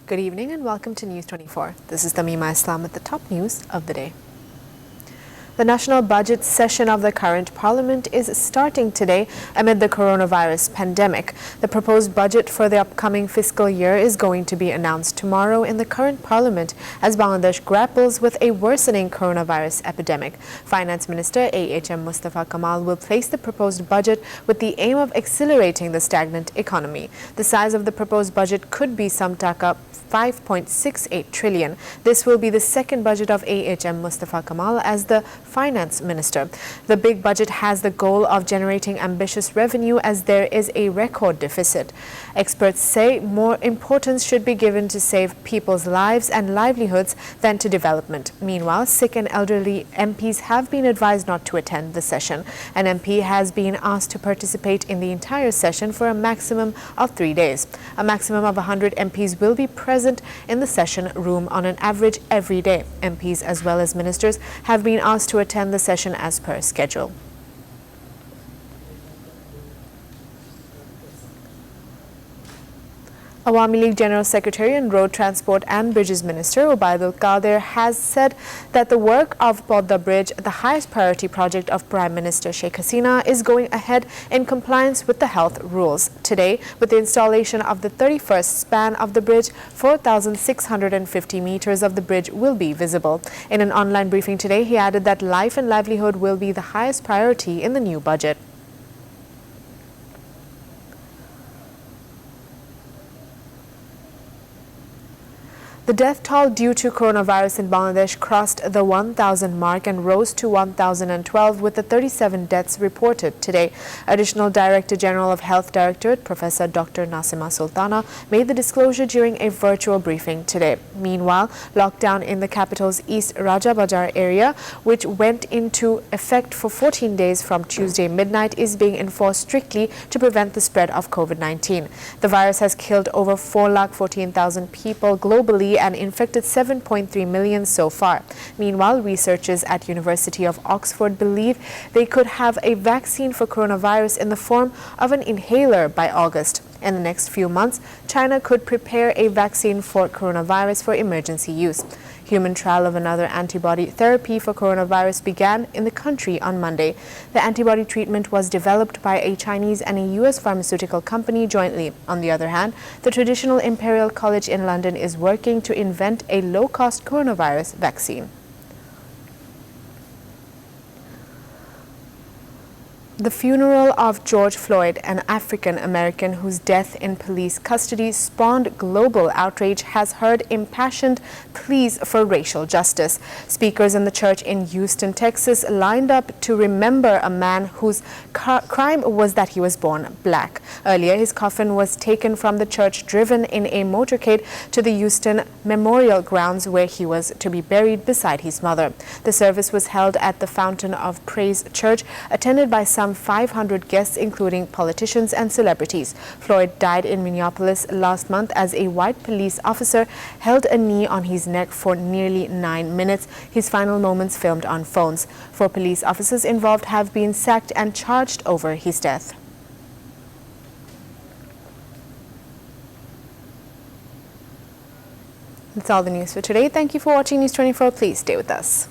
Good evening and welcome to News 24. This is Tamima Islam with the top news of the day. The national budget session of the current parliament is starting today amid the coronavirus pandemic. The proposed budget for the upcoming fiscal year is going to be announced tomorrow in the current parliament as Bangladesh grapples with a worsening coronavirus epidemic. Finance Minister A.H.M. Mustafa Kamal will place the proposed budget with the aim of accelerating the stagnant economy. The size of the proposed budget could be some Dhaka 5.68 trillion. This will be the second budget of A.H.M. Mustafa Kamal as the finance minister. The big budget has the goal of generating ambitious revenue as there is a record deficit. Experts say more importance should be given to save people's lives and livelihoods than to development. Meanwhile, sick and elderly MPs have been advised not to attend the session. An MP has been asked to participate in the entire session for a maximum of 3 days. A maximum of 100 MPs will be present in the session room on an average every day. MPs as well as ministers have been asked to attend the session as per schedule. Awami League General Secretary and Road Transport and Bridges Minister Ubaidul Qadir has said that the work of Podda Bridge, the highest priority project of Prime Minister Sheikh Hasina, is going ahead in compliance with the health rules. Today, with the installation of the 31st span of the bridge, 4,650 meters of the bridge will be visible. In an online briefing today, he added that life and livelihood will be the highest priority in the new budget. The death toll due to coronavirus in Bangladesh crossed the 1,000 mark and rose to 1,012 with the 37 deaths reported today. Additional Director General of Health Directorate, Professor Dr. Nasima Sultana, made the disclosure during a virtual briefing today. Meanwhile, lockdown in the capital's East Rajabajar area, which went into effect for 14 days from Tuesday midnight, is being enforced strictly to prevent the spread of COVID-19. The virus has killed over 4,14,000 people globally and infected 7.3 million so far. Meanwhile, researchers at University of Oxford believe they could have a vaccine for coronavirus in the form of an inhaler by August. In the next few months, China could prepare a vaccine for coronavirus for emergency use. Human trial of another antibody therapy for coronavirus began in the country on Monday. The antibody treatment was developed by a Chinese and a U.S. pharmaceutical company jointly. On the other hand, the traditional Imperial College in London is working to invent a low-cost coronavirus vaccine. The funeral of George Floyd, an African-American whose death in police custody spawned global outrage, has heard impassioned pleas for racial justice. Speakers in the church in Houston, Texas, lined up to remember a man whose crime was that he was born black. Earlier, his coffin was taken from the church, driven in a motorcade to the Houston Memorial Grounds, where he was to be buried beside his mother. The service was held at the Fountain of Praise Church, attended by some 500 guests, including politicians and celebrities. Floyd died in Minneapolis last month as a white police officer held a knee on his neck for nearly 9 minutes, his final moments filmed on phones. 4 police officers involved have been sacked and charged over his death. That's all the news for today. Thank you for watching News 24. Please stay with us.